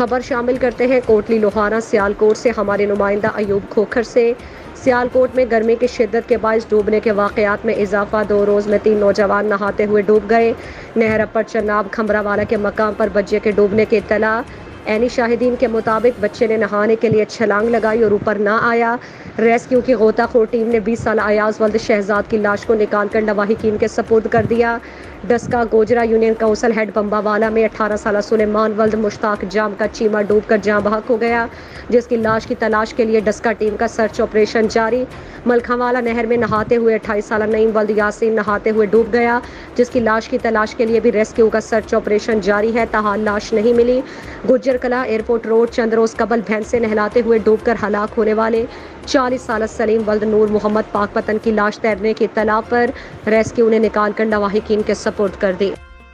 खबर शामिल करते हैं कोटली लोहाना सियालकोट से हमारे नुमाइंदा अयूब खोखर से। सियालकोट में गर्मी की शिद्दत के बायस डूबने के वाकयात में इजाफा। 2 रोज़ में 3 नौजवान नहाते हुए डूब गए। नहर अपर चनाब खमरावाला के मकाम पर बच्चे के डूबने की इत्तला। ऐनी शाहिदीन के मुताबिक बच्चे ने नहाने के लिए छलांग लगाई और ऊपर ना आया। रेस्क्यू की गोताखोर टीम ने 20 साल अयाज वल्द शहजाद की लाश को निकालकर लवाहिकीन के सपुर्द कर दिया। Daska Gojra union council head Bambawala में 18 साल सुलेमान वल्द मुश्ताक जाम का चीमा डूबकर जाँ बहक हो गया, जिसकी लाश की तलाश के लिए डस्का टीम का सर्च ऑपरेशन जारी। मलखावाला नहर में नहाते हुए 28 साल नईम वल्द यासीन नहाते हुए डूब गया, जिसकी लाश की तलाश के लिए भी रेस्क्यू का सर्च ऑपरेशन जारी है। ताहाल लाश नहीं मिली। गुज्जर कला एयरपोर्ट रोड चंद रोज कबल भैंस से नहलाते हुए डूबकर हलाक होने वाले 40 साल सलीम वल्द नूर मोहम्मद पाकपतन की लाश तैरने की इत्तला पर रेस्क्यू ने निकालकर लवाहिकीन के सपुर्द कर दी।